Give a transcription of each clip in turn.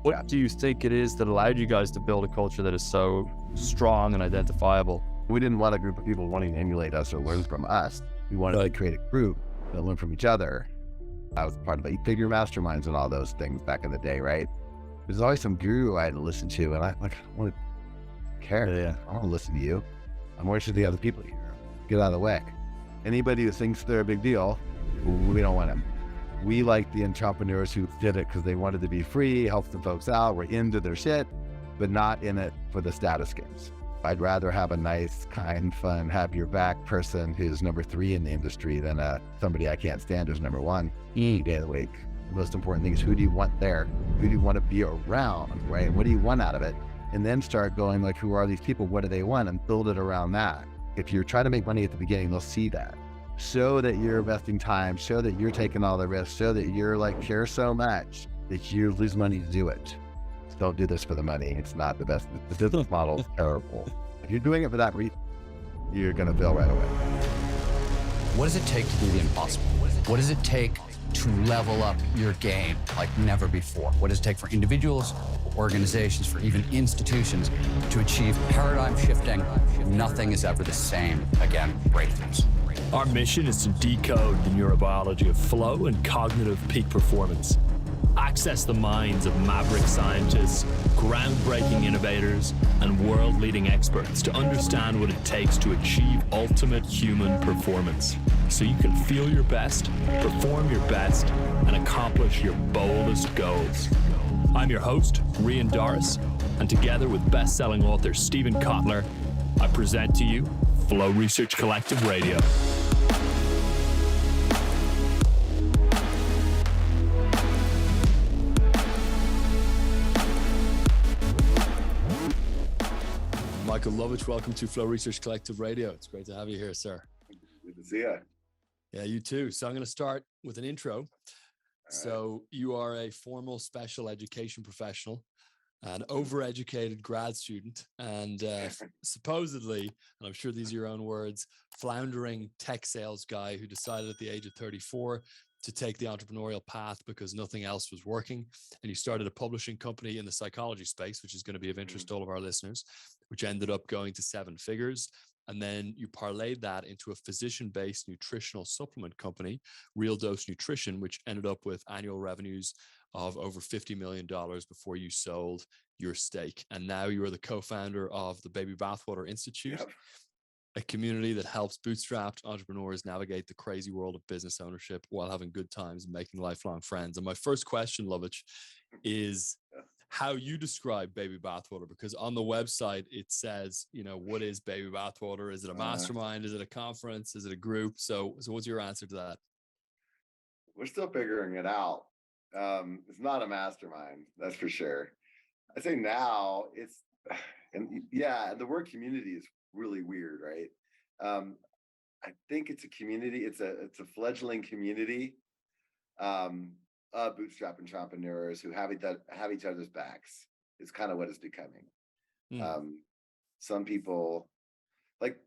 What do you think it is that allowed you guys to build a culture that is so strong and identifiable? We didn't want a group of people wanting to emulate us or learn from us. We wanted to create a group that learned from each other. I was part of 8-figure masterminds and all those things back in the day, right? There's always some guru I had to listen to, and I want to care. Yeah. I want to listen to you. I'm more interested in the other people here. Get out of the way. Anybody who thinks they're a big deal, we don't want them. We like the entrepreneurs who did it because they wanted to be free, help some folks out, were into their shit, but not in it for the status games. I'd rather have a nice, kind, fun, have your back person who's number 3 in the industry than somebody I can't stand who's number 1 any day of the week. The most important thing is, who do you want there? Who do you want to be around, right? What do you want out of it? And then start going like, who are these people? What do they want? And build it around that. If you're trying to make money at the beginning, they'll see that. Show that you're investing time, show that you're taking all the risks, show that you're like, care so much that you lose money to do it. Don't do this for the money. It's not the best. The business model is terrible. If you're doing it for that reason, you're going to fail right away. What does it take to do the impossible? What does it take to level up your game like never before? What does it take for individuals, organizations, for even institutions to achieve paradigm shifting? Nothing is ever the same again, breakthroughs. Our mission is to decode the neurobiology of flow and cognitive peak performance. Access the minds of maverick scientists, groundbreaking innovators, and world-leading experts to understand what it takes to achieve ultimate human performance, so you can feel your best, perform your best, and accomplish your boldest goals. I'm your host, Rian Doris, and together with best-selling author Stephen Kotler, I present to you Flow Research Collective Radio. Michael Lovitch, welcome to Flow Research Collective Radio. It's great to have you here, sir. Good to see you. Yeah, you too. So I'm going to start with an intro. So you are a formal special education professional, an overeducated grad student, and supposedly, and I'm sure these are your own words, floundering tech sales guy who decided at the age of 34 to take the entrepreneurial path because nothing else was working. And you started a publishing company in the psychology space, which is going to be of interest to all of our listeners, which ended up going to 7 figures. And then you parlayed that into a physician-based nutritional supplement company, Real Dose Nutrition, which ended up with annual revenues of over $50 million before you sold your stake. And now you are the co-founder of the Baby Bathwater Institute, a community that helps bootstrapped entrepreneurs navigate the crazy world of business ownership while having good times and making lifelong friends. And my first question, Lovitch, is how you describe Baby Bathwater, because on the website it says, you know, what is Baby Bathwater? Is it a mastermind? Is it a conference? Is it a group? So what's your answer to that? We're still figuring it out. It's not a mastermind, that's for sure. I say now it's, and yeah, the word community is really weird, right? I think it's a community. It's a fledgling community of bootstrap entrepreneurs who have each other's backs. Is kind of what it's becoming. Some people, like,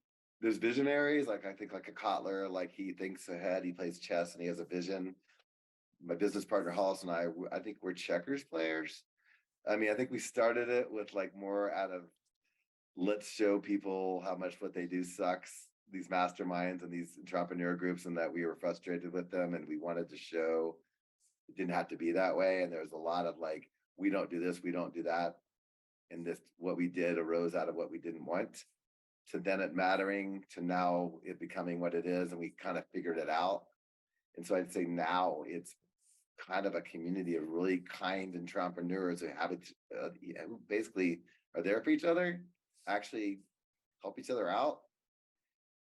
there's visionaries, like I think like a Kotler, like he thinks ahead, he plays chess and he has a vision. My business partner Hollis and I think we're checkers players. I mean, I think we started it with like more out of, let's show people how much what they do sucks, these masterminds and these entrepreneur groups, and that we were frustrated with them. And we wanted to show it didn't have to be that way. And there was a lot of like, we don't do this, we don't do that. And this, what we did arose out of what we didn't want, to then it mattering, to now it becoming what it is. And we kind of figured it out. And so I'd say now it's kind of a community of really kind entrepreneurs who have it, who basically are there for each other, actually help each other out,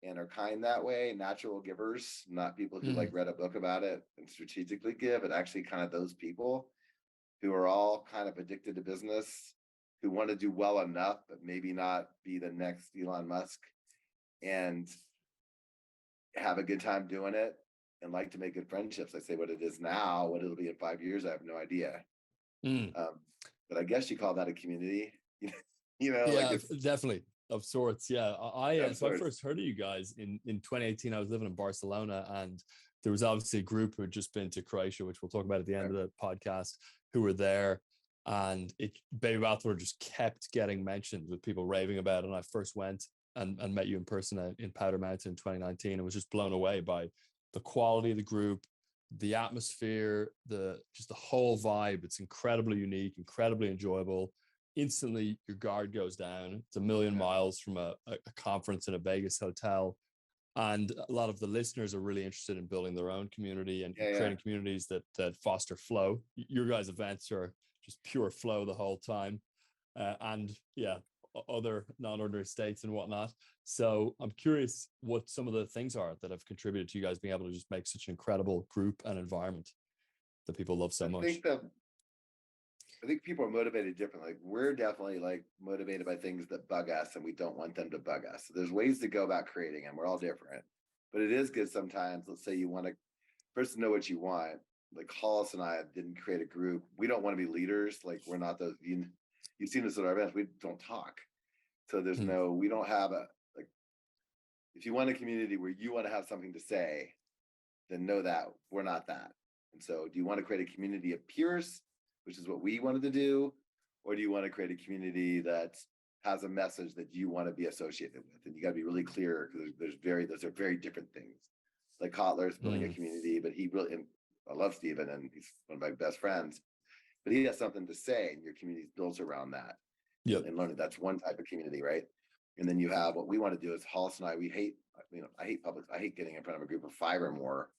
and are kind that way, natural givers, not people who like read a book about it and strategically give, but actually kind of those people who are all kind of addicted to business, who want to do well enough, but maybe not be the next Elon Musk, and have a good time doing it and like to make good friendships. I say what it is now, what it'll be in 5 years, I have no idea. But I guess you call that a community, you know? Yeah, like definitely. Of sorts, yeah. I first heard of you guys in 2018. I was living in Barcelona, and there was obviously a group who had just been to Croatia, which we'll talk about at the end of the podcast, who were there. And Baby Bathwater just kept getting mentioned with people raving about it. And I first went and met you in person in Powder Mountain in 2019 and was just blown away by the quality of the group, the atmosphere, just the whole vibe. It's incredibly unique, incredibly enjoyable. Instantly, your guard goes down. It's a million miles from a conference in a Vegas hotel. And a lot of the listeners are really interested in building their own community and creating communities that foster flow. Your guys' events are just pure flow the whole time. Other non-ordinary states and whatnot. So I'm curious what some of the things are that have contributed to you guys being able to just make such an incredible group and environment that people love so much. I think people are motivated differently. Like we're definitely like motivated by things that bug us and we don't want them to bug us. So there's ways to go about creating them. We're all different, but it is good sometimes. Let's say you want to first know what you want. Like Hollis and I didn't create a group. We don't want to be leaders. Like we're not those, you've seen us at our events. We don't talk. So there's we don't have if you want a community where you want to have something to say, then know that we're not that. And so do you want to create a community of peers, which is what we wanted to do? Or do you want to create a community that has a message that you want to be associated with? And you got to be really clear because those are very different things. Like Kotler is building a community, but and I love Steven and he's one of my best friends, but he has something to say and your community is built around that. Yep. And learning, that's one type of community, right? And then you have what we want to do is Hollis and I, I hate I hate getting in front of a group of 5 or more.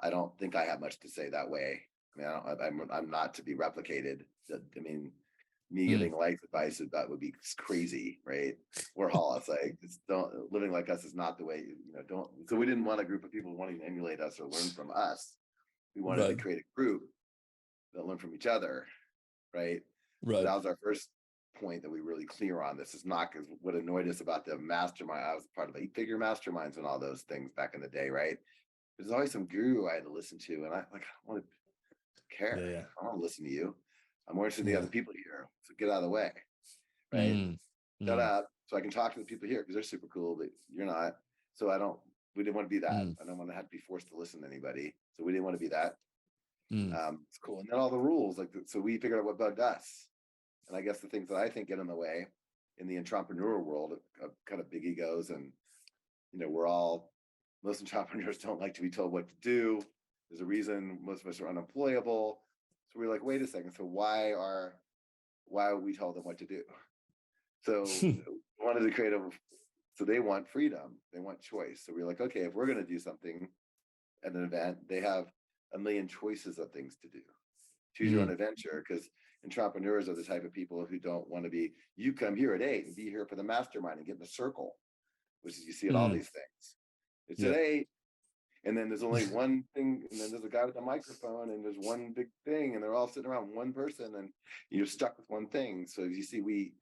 I don't think I have much to say that way. I mean, I'm not to be replicated. I mean, me giving life advice, that would be crazy, right? Or Hollis, living like us is not the way, so we didn't want a group of people wanting to emulate us or learn from us. We wanted to create a group that learn from each other, right? Right. So that was our first point that we were really clear on. This is not because what annoyed us about the mastermind. I was part of 8-figure masterminds and all those things back in the day, right? There's always some guru I had to listen to, and I want to care. Yeah. I don't want to listen to you. I'm more interested in the other people here. So get out of the way, right? Shut up, so I can talk to the people here because they're super cool, but you're not. So we didn't want to be that. I don't want to have to be forced to listen to anybody. So we didn't want to be that. It's cool. And then all the rules, so we figured out what bugged us. And I guess the things that I think get in the way in the entrepreneurial world of kind of big egos, and most entrepreneurs don't like to be told what to do. There's a reason most of us are unemployable. So we're like, wait a second. So why are we told them what to do? So wanted to create so they want freedom, they want choice. So we're like, okay, if we're going to do something at an event, they have a million choices of things to do. Choose your own adventure, because entrepreneurs are the type of people who don't want to be, you come here at 8 and be here for the mastermind and get in a circle, which is you see at all these things. It's at 8, and then there's only one thing, and then there's a guy with a microphone, and there's one big thing, and they're all sitting around one person, and you're stuck with one thing. So you see, we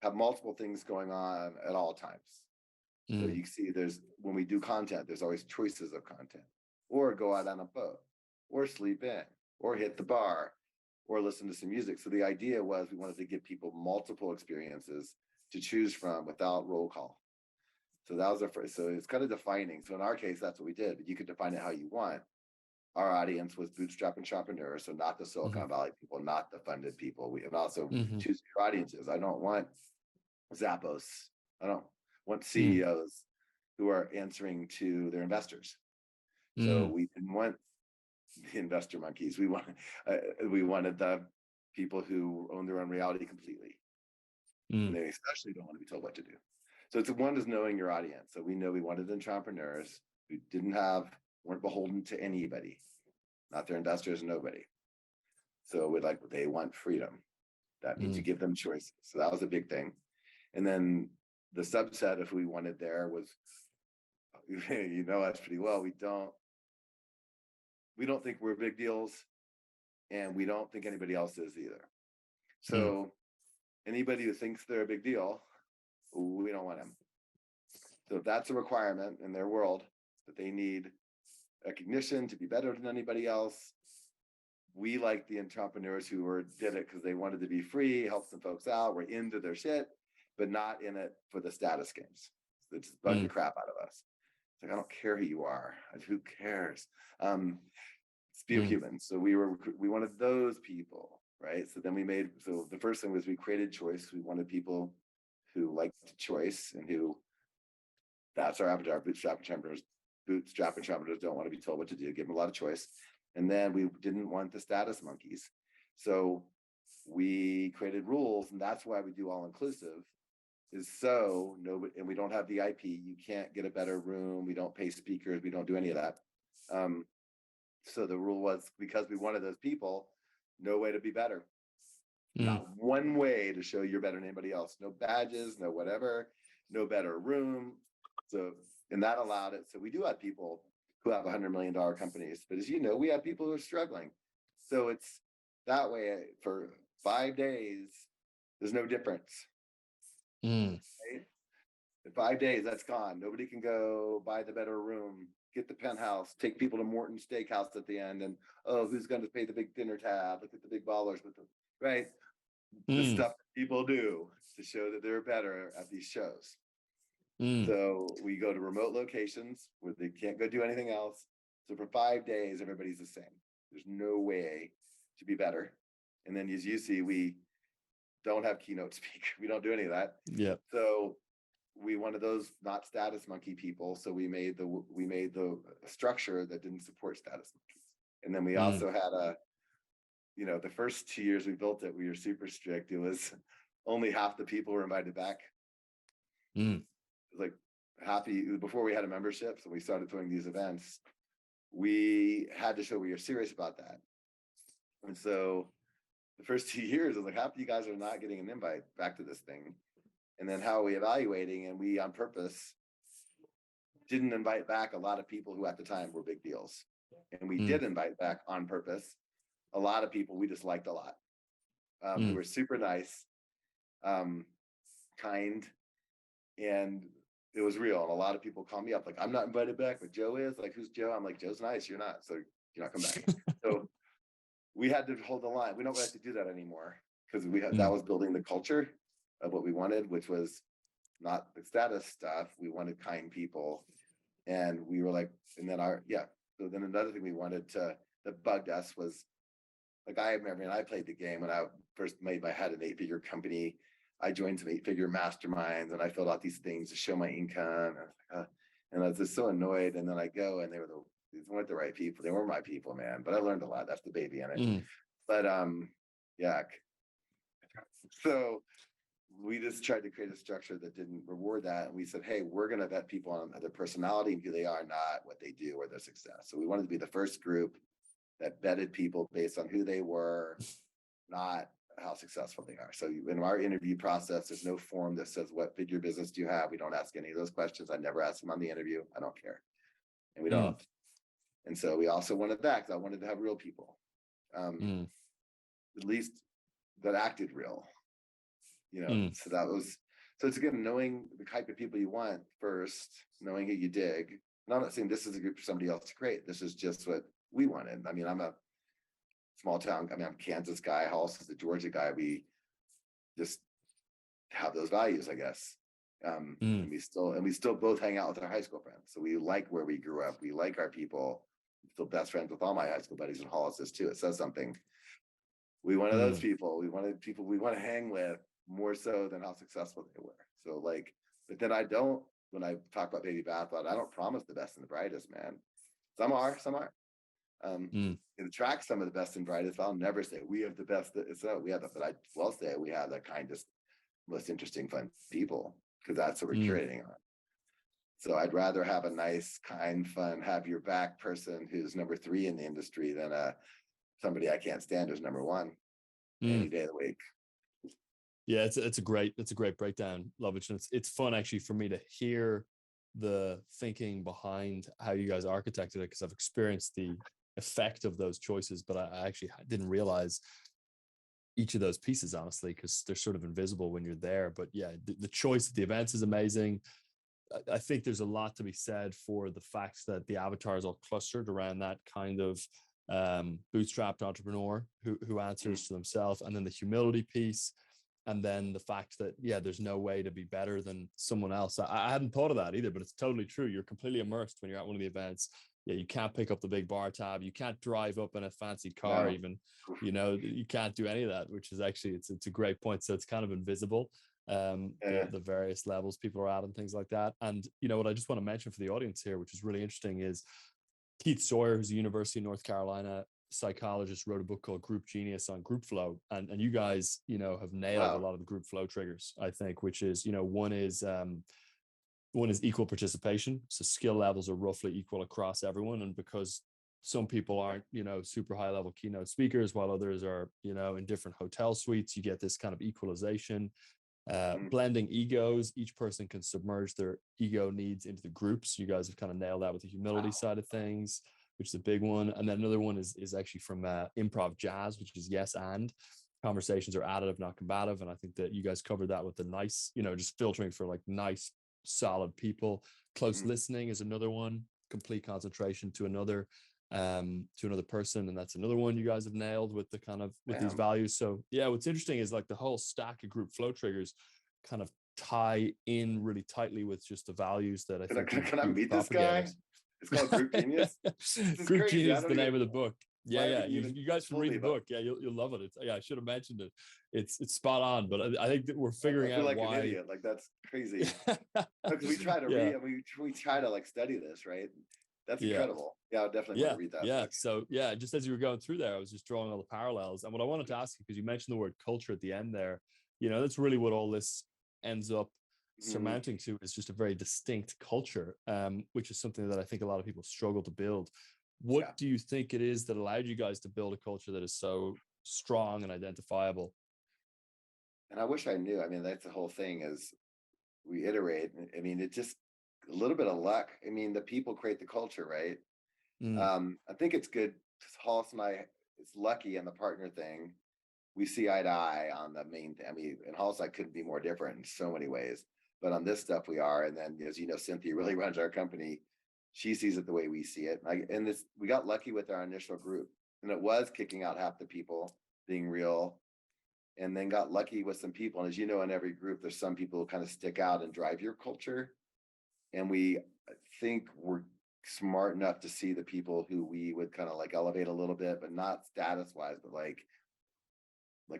have multiple things going on at all times. So you see, when we do content, there's always choices of content, or go out on a boat, or sleep in, or hit the bar, or listen to some music. So the idea was we wanted to give people multiple experiences to choose from without roll call. So that was our first. So it's kind of defining. So in our case, that's what we did, but you could define it how you want. Our audience was bootstrap entrepreneurs, so not the Silicon Valley people, not the funded people. We have also choose your audiences. I don't want Zappos. I don't want CEOs who are answering to their investors. So we didn't want the investor monkeys. We wanted the people who own their own reality completely. And they especially don't want to be told what to do. So one is knowing your audience. So we know we wanted entrepreneurs who weren't beholden to anybody, not their investors, nobody. So they want freedom. That means you give them choices. So that was a big thing. And then the subset of who we wanted there was, you know us pretty well. We don't think we're big deals, and we don't think anybody else is either. So anybody who thinks they're a big deal, we don't want them. So if that's a requirement in their world, that they need recognition to be better than anybody else, we like the entrepreneurs who did it because they wanted to be free, help some folks out, were into their shit, but not in it for the status games. That just bug the crap out of us. It's like, I don't care who you are. Who cares? Let's be human. So we wanted those people. right? So then so the first thing was we created choice. We wanted people who liked choice and who, that's our avatar, bootstrap entrepreneurs. Bootstrap entrepreneurs don't want to be told what to do, give them a lot of choice. And then we didn't want the status monkeys. So we created rules, and that's why we do all inclusive, is so nobody, and we don't have the IP. You can't get a better room. We don't pay speakers. We don't do any of that. So the rule was, because we wanted those people, no way to be better. Not one way to show you're better than anybody else. No badges, no whatever, no better room. So, and that allowed it. So we do have people who have $100 million companies, but as you know, we have people who are struggling. So it's that way for 5 days, there's no difference. Right? In 5 days, that's gone. Nobody can go buy the better room, get the penthouse, take people to Morton Steakhouse at the end, and who's going to pay the big dinner tab? Look at the big ballers with the right. The stuff that people do to show that they're better at these shows. So we go to remote locations where they can't go do anything else. So for 5 days, everybody's the same. There's no way to be better. And then as you see, we don't have keynote speaker. We don't do any of that. Yeah. So we wanted those not status monkey people. So we made the structure that didn't support status monkeys. And then we also had the first 2 years we built it, we were super strict. It was only half the people were invited back. It was like before we had a membership. So we started doing these events. We had to show we were serious about that. And so the first 2 years, I was like, half of you guys are not getting an invite back to this thing. And then how are we evaluating? And we, on purpose, didn't invite back a lot of people who at the time were big deals. And we did invite back on purpose a lot of people we just liked a lot. Who were super nice, kind, and it was real. And a lot of people call me up like, I'm not invited back, but Joe is. Like, who's Joe? I'm like, Joe's nice. You're not. So you're not coming back. So we had to hold the line. We don't have to do that anymore because that was building the culture of what we wanted, which was not the status stuff. We wanted kind people. And we were like, and then so then another thing we wanted that bugged us was, like, I remember, and I played the game when I first had an 8-figure company. I joined some 8-figure masterminds, and I filled out these things to show my income. And I was just so annoyed. And then I go, and these weren't the right people. They weren't my people, man. But I learned a lot. That's the baby in it. But yeah. So we just tried to create a structure that didn't reward that. And we said, hey, we're going to vet people on their personality and who they are, not what they do or their success. So we wanted to be the first group that vetted people based on who they were, not how successful they are. So in our interview process, there's no form that says, what figure business do you have? We don't ask any of those questions. I never ask them on the interview. I don't care. And we don't. And so we also wanted that, because I wanted to have real people, at least that acted real, So that was, so it's again, knowing the type of people you want first, knowing who you dig. And I'm not saying this is a group for somebody else to create. This is just what we wanted. I mean, I'm a small town. I'm a Kansas guy. Hollis is the Georgia guy. We just have those values, I guess. And we still both hang out with our high school friends. So we like where we grew up. We like our people. I'm still best friends with all my high school buddies, and Hollis is too. It says something. We wanted those people. We wanted people we want to hang with more so than how successful they were. So but then when I talk about Baby Bathwater, I don't promise the best and the brightest, man. Some are. It attracts some of the best and brightest. I'll never say we have the best. We have that, but I will say we have the kindest, most interesting, fun people, because that's what we're curating on. So I'd rather have a nice, kind, fun, have your back person who's number 3 in the industry than somebody I can't stand who's number 1 any day of the week. Yeah, it's a great breakdown, Lovitch, and it's fun actually for me to hear the thinking behind how you guys architected it, because I've experienced the effect of those choices, but I actually didn't realize each of those pieces, honestly, because they're sort of invisible when you're there. But yeah, the choice of the events is amazing. I think there's a lot to be said for the fact that the avatar is all clustered around that kind of bootstrapped entrepreneur who answers to themselves, and then the humility piece. And then the fact that, yeah, there's no way to be better than someone else. I hadn't thought of that either, but it's totally true. You're completely immersed when you're at one of the events. you can't pick up the big bar tab, you can't drive up in a fancy car, No. even, you know, you can't do any of that, which is actually, it's a great point. So it's kind of invisible, the various levels people are at and things like that. And you know what I just want to mention for the audience here, which is really interesting, is Keith Sawyer, who's a University of North Carolina psychologist, wrote a book called Group Genius on group flow. And you guys, you know, have nailed a lot of the group flow triggers, I think, which is, you know, one is equal participation. So skill levels are roughly equal across everyone. And because some people aren't, you know, super high level keynote speakers, while others are, you know, in different hotel suites, you get this kind of equalization. Blending egos, each person can submerge their ego needs into the groups. You guys have kind of nailed that with the humility side of things, which is a big one. And then another one is actually from improv jazz, which is yes and. Conversations are additive, not combative. And I think that you guys covered that with the nice, you know, just filtering for like nice, solid people. Close listening is another one. Complete concentration to another person, and that's another one you guys have nailed with the kind of with these values. So yeah, what's interesting is like the whole stack of group flow triggers kind of tie in really tightly with just the values that I think can I meet this guy? It's called Group Genius. Group Genius is the name of the book. Yeah, you guys should read the book. Yeah, you'll love it. I should have mentioned it. It's spot on, but I think that we're figuring out like why. An idiot. Like that's crazy. Because we try to read, we try to like study this, right? That's incredible. Yeah, I definitely want to read that. Yeah. book. So yeah, just as you were going through there, I was just drawing all the parallels. And what I wanted to ask you, because you mentioned the word culture at the end there, you know, that's really what all this ends up surmounting to, is just a very distinct culture, which is something that I think a lot of people struggle to build. What do you think it is that allowed you guys to build a culture that is so strong and identifiable? And I wish I knew. I mean, that's the whole thing, is we iterate. I mean, it just a little bit of luck. I mean, the people create the culture, right? I think it's good because Hollis and I, it's lucky on the partner thing. We see eye to eye on the main thing. I mean, and Hollis and I couldn't be more different in so many ways, but on this stuff we are. And then, as you know, Cynthia really runs our company. She sees it the way we see it. And we got lucky with our initial group, and it was kicking out half the people, being real, and then got lucky with some people. And as you know, in every group, there's some people who kind of stick out and drive your culture. And we think we're smart enough to see the people who we would kind of like elevate a little bit, but not status wise, but like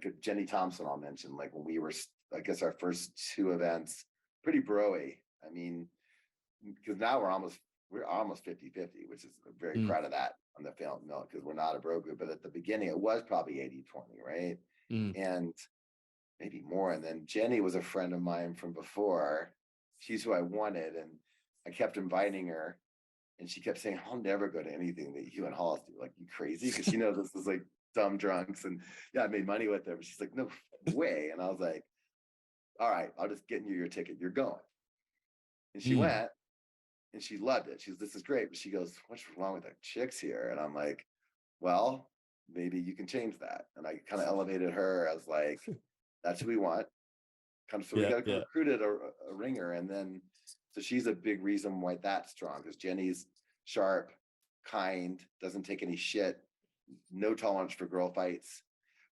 a Jenny Thompson, I'll mention, like when we were, I guess our first two events, pretty bro-y. I mean, because now we're almost 50-50, which is very proud of that on the film, because we're not a bro group. But at the beginning, it was probably 80-20, right? And maybe more. And then Jenny was a friend of mine from before. She's who I wanted. And I kept inviting her. And she kept saying, I'll never go to anything that you and Hollis do. Like, you crazy? Because she knows this is like dumb drunks. And yeah, I made money with them. She's like, no way. And I was like, all right, I'll just get you your ticket. You're going. And she went. And she loved it. This is great. But she goes, what's wrong with the chicks here? And I'm like, well, maybe you can change that. And I kind of elevated her as like, that's who we want. Kind of, so we got recruited a ringer. And then, so she's a big reason why that's strong, because Jenny's sharp, kind, doesn't take any shit, no tolerance for girl fights,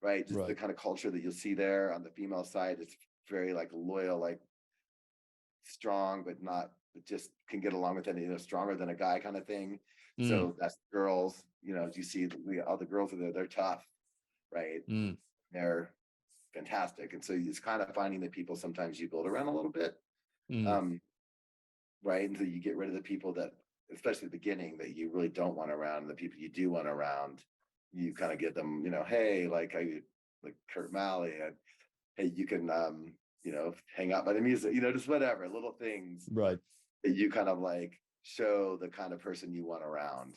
right? Just the kind of culture that you'll see there on the female side. It's very like loyal, like strong, but just can get along with any, stronger than a guy kind of thing. So that's girls, as you see, all the girls are there, they're tough, right? They're fantastic. And so it's kind of finding the people sometimes you build around a little bit. Right. And so you get rid of the people that, especially at the beginning, that you really don't want around, and the people you do want around, you kind of get them, hey, like Kurt Malley, hey, you can, hang out by the music, just whatever, little things. Right. That you kind of like show the kind of person you want around.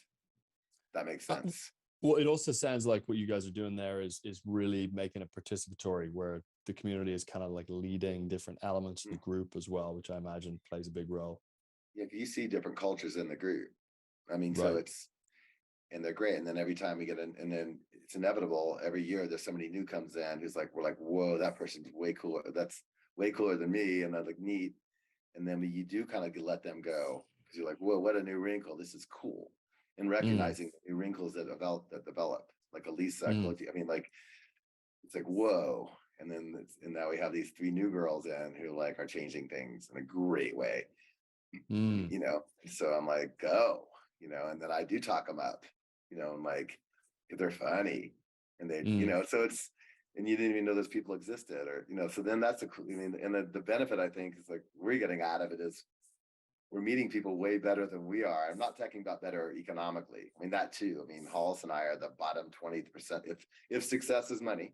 That makes sense. Well, it also sounds like what you guys are doing there is really making it participatory, where the community is kind of like leading different elements of the group as well, which I imagine plays a big role. Yeah, you see different cultures in the group. I mean, so and they're great. And then every time we get in, and then it's inevitable every year there's somebody new comes in who's like, we're like, whoa, that person's way cooler. That's way cooler than me. And I'm like, neat. And then you do kind of let them go, because you're like, whoa, what a new wrinkle. This is cool. And recognizing the new wrinkles that develop, like Elisa, I mean, like, it's like, whoa. And then and now we have these 3 new girls in who like are changing things in a great way. So I'm like, go. and then I do talk them up, and like, if they're funny and they, Mm. so it's, and you didn't even know those people existed, or, so then that's and the benefit, I think, is like we're getting out of it is we're meeting people way better than we are. I'm not talking about better economically. I mean, that too. I mean, Hollis and I are the bottom 20%. If success is money,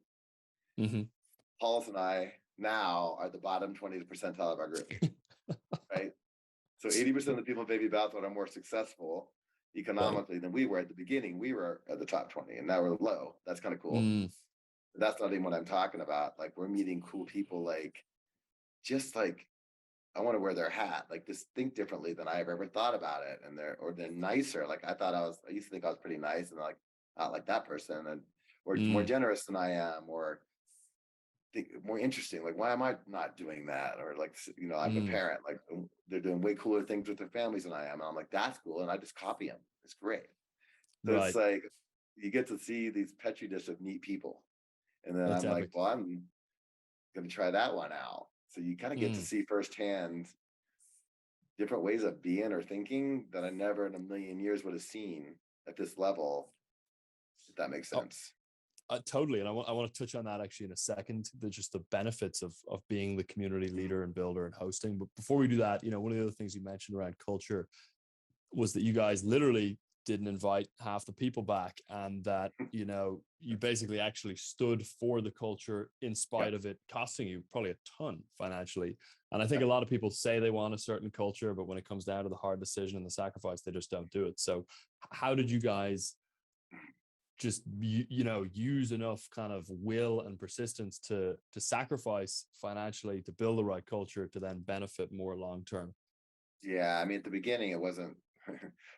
Mm-hmm. Hollis and I now are the bottom 20 percentile of our group, right? So 80% of the people in Baby Bathwater are more successful economically than we were at the beginning. We were at the top 20 and now we're low. That's kind of cool. Mm. But that's not even what I'm talking about. Like, we're meeting cool people, like, just like, I want to wear their hat, like, just think differently than I've ever thought about it. And they're nicer. Like, I used to think I was pretty nice and like, not like that person, and or more Mm. generous than I am, or think more interesting. Like, why am I not doing that? Or like, I'm a Mm. parent, like they're doing way cooler things with their families than I am. And I'm like, that's cool. And I just copy them. It's great. So Right. it's like, you get to see these petri dish of neat people. And then That's I'm like, epic. well, I'm going to try that one out. So you kind of get to Mm. see firsthand different ways of being or thinking that I never in a million years would have seen at this level, if that makes Oh, sense. totally. And I want to touch on that actually in a second, just the benefits of being the community leader and builder and hosting. But before we do that, one of the other things you mentioned around culture was that you guys literally didn't invite half the people back, and that you basically actually stood for the culture in spite Yep. of it costing you probably a ton financially. And I think Yep. a lot of people say they want a certain culture, but when it comes down to the hard decision and the sacrifice, they just don't do it. So how did you guys just use enough kind of will and persistence to sacrifice financially to build the right culture to then benefit more long term? Yeah, I mean, at the beginning, it wasn't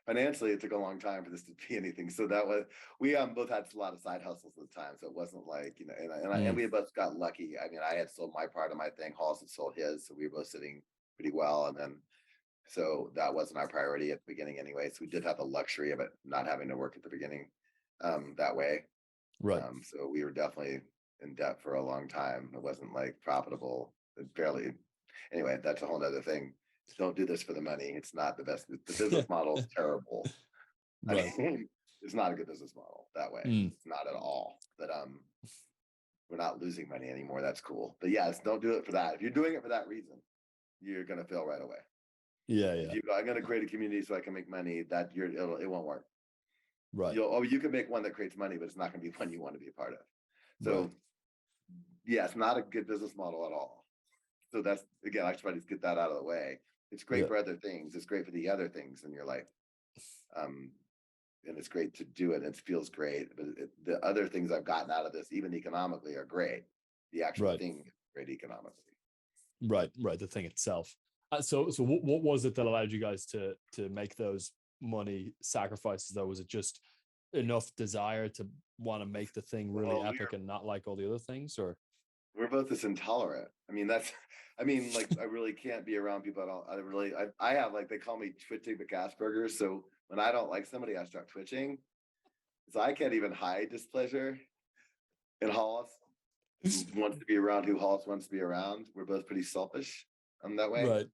financially. It took a long time for this to be anything. So that was, we both had a lot of side hustles at the time. So it wasn't like, and Mm. we both got lucky. I mean, I had sold my part of my thing. Halls had sold his, so we were both sitting pretty well. And then, so that wasn't our priority at the beginning anyway. So we did have the luxury of it not having to work at the beginning that way. Right. So we were definitely in debt for a long time. It wasn't like profitable. It barely. Anyway, that's a whole nother thing. Don't do this for the money. It's not the best. The business model is terrible. I Right. mean, it's not a good business model that way. Mm. It's not at all. But we're not losing money anymore. That's cool. But yes, don't do it for that. If you're doing it for that reason, you're gonna fail right away. Yeah. If you go, I'm gonna create a community so I can make money, it won't work. Right. You can make one that creates money, but it's not gonna be one you want to be a part of. So Right. yeah, it's not a good business model at all. So that's, again, I try to get that out of the way. It's great Yeah. for other things. It's great for the other things in your life. And it's great to do it. And it feels great. But the other things I've gotten out of this, even economically, are great. The actual Right. thing is great economically. Right. The thing itself. So what was it that allowed you guys to make those money sacrifices though? Was it just enough desire to want to make the thing really Well, epic and not like all the other things, or? we're both this intolerant. I mean, like, I really can't be around people. I have, like, they call me twitching Asperger's. So when I don't like somebody, I start twitching. So I can't even hide displeasure. And Hollis, who wants to be around who Hollis wants to be around. We're both pretty selfish. I'm that way Right.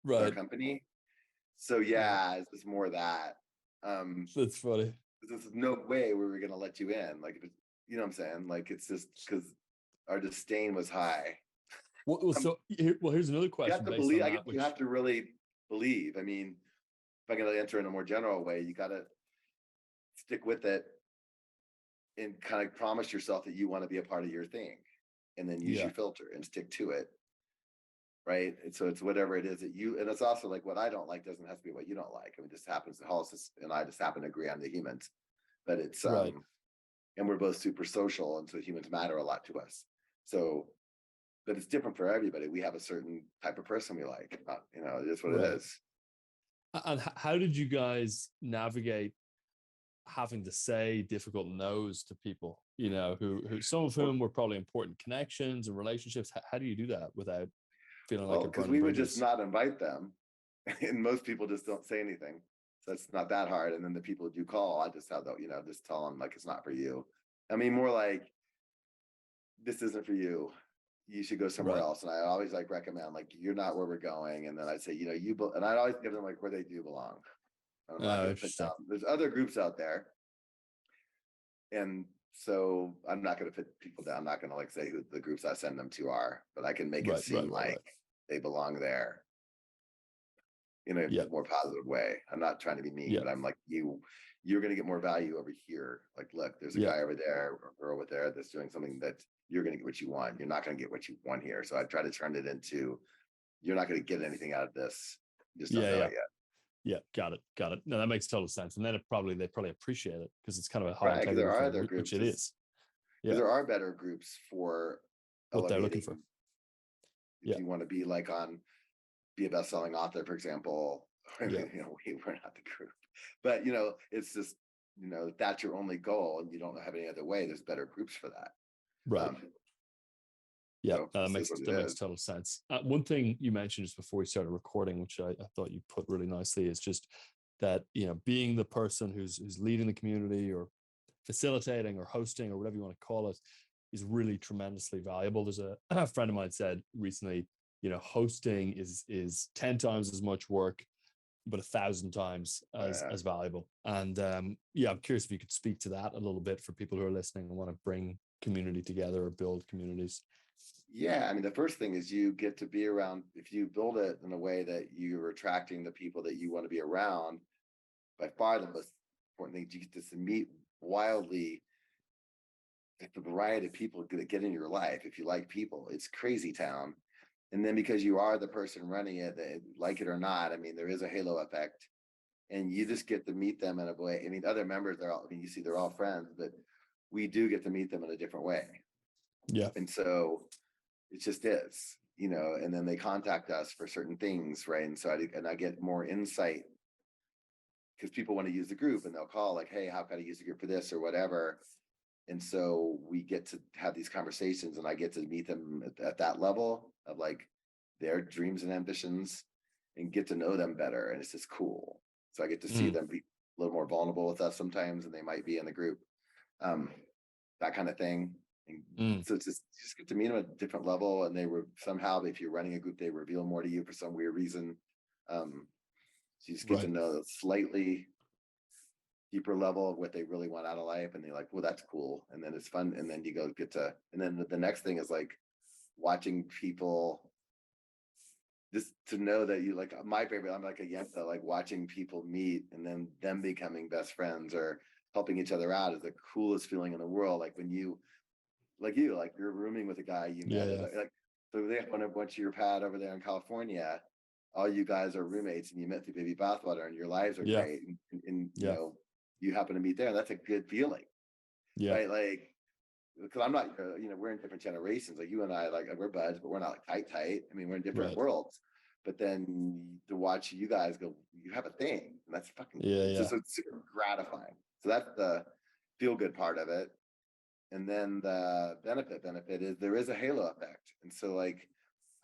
with our Right. company. So yeah, it's just more that. That's funny. There's no way we were gonna let you in. Like, you know what I'm saying? Like, it's just because our disdain was high. Well, here's another You question have to based believe. on I guess that, you have to really believe. I mean, if I'm gonna answer in a more general way, you gotta stick with it and kind of promise yourself that you want to be a part of your thing, and then use yeah. your filter and stick to it. Right. And so it's whatever it is that and it's also like, what I don't like doesn't have to be what you don't like. I mean, it just happens to Hollis and I just happen to agree on the humans, but it's, Right. and we're both super social. And so humans matter a lot to us. So, but it's different for everybody. We have a certain type of person we like, it is what it Right. is. And how did you guys navigate having to say difficult no's to people, who some of whom were probably important connections and relationships? How do you do that without feeling like Well, you're because burning we would just bridges? not invite them. And most people just don't say anything. So it's not that hard. And then the people who do call, I just have just tell them, like, it's not for you. I mean, more like, this isn't for you. You should go somewhere Right. else. And I always recommend, like, you're not where we're going. And then I'd say, and I'd always give them like where they do belong. I'm not going to put Interesting. down. There's other groups out there, and so I'm not going to put people down. I'm not going to like say who the groups I send them to are, but I can make it seem like they belong there in a more positive way. I'm not trying to be mean, but I'm like, you're going to get more value over here. Like, look, there's a guy over there or a girl over there that's doing something that you're going to get what you want. You're not going to get what you want here. So I try to turn it into, you're not going to get anything out of this. You just don't know it yet. Yeah, got it. No, that makes total sense. And then they probably appreciate it because it's kind of a high Right, integrity there are thing, other groups, which it is. Yeah, there are better groups for what they're looking for. If you want to be like be a best-selling author, for example. I mean, we're not the group, but it's just if that's your only goal and you don't have any other way, there's better groups for that. Right. That makes makes total sense. One thing you mentioned just before we started recording, which I thought you put really nicely, is just that being the person who's leading the community or facilitating or hosting or whatever you want to call it is really tremendously valuable. There's a friend of mine said recently, hosting is 10 times as much work, but 1,000 times as valuable. And I'm curious if you could speak to that a little bit for people who are listening and want to bring community together or build communities. Yeah, I mean, the first thing is you get to be around, if you build it in a way that you're attracting the people that you want to be around, by far the most important thing, you get to meet wildly the variety of people that get in your life. If you like people, it's crazy town. And then because you are the person running it, like it or not, I mean, there is a halo effect and you just get to meet them in a way. I mean, other members, you see, they're all friends, but we do get to meet them in a different way. Yeah. And so it just is, and then they contact us for certain things. Right. And so I get more insight because people want to use the group and they'll call like, hey, how can I use the group for this or whatever? And so we get to have these conversations and I get to meet them at that level of like their dreams and ambitions and get to know them better. And it's just cool. So I get to see them be a little more vulnerable with us sometimes than they might be in the group. That kind of thing. And so it's just get to meet them at a different level. And they were somehow, if you're running a group, they reveal more to you for some weird reason. So you just get to know a slightly deeper level of what they really want out of life. And they're like, well, that's cool. And then it's fun. And then you go and then the next thing is like watching people just to know that you like my favorite, I'm like a yenta, like watching people meet and then them becoming best friends or helping each other out is the coolest feeling in the world. Like when you're rooming with a guy you met, like so they have a bunch of your pad over there in California, all you guys are roommates and you met through Baby Bathwater and your lives are great. And you happen to meet there. And that's a good feeling. Yeah. Right. Like, because I'm not, we're in different generations. Like you and I, like we're buds, but we're not like tight. I mean, we're in different worlds. But then to watch you guys go, you have a thing, and that's fucking it's super gratifying. So that's the feel good part of it. And then the benefit is there is a halo effect. And so like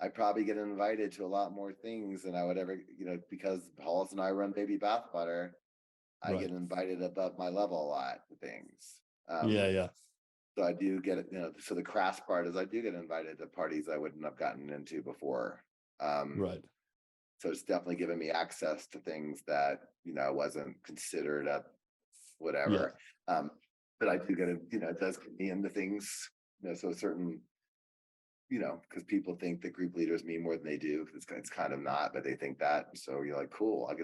I probably get invited to a lot more things than I would ever, because Hollis and I run Baby Bathwater. I get invited above my level a lot to things. So I do get it, so the crass part is I do get invited to parties I wouldn't have gotten into before. So it's definitely given me access to things that, wasn't considered at whatever. But I do get it, it does get me into things, so certain, because people think that group leaders mean more than they do. It's kind of not, but they think that. So you're like, cool, I'll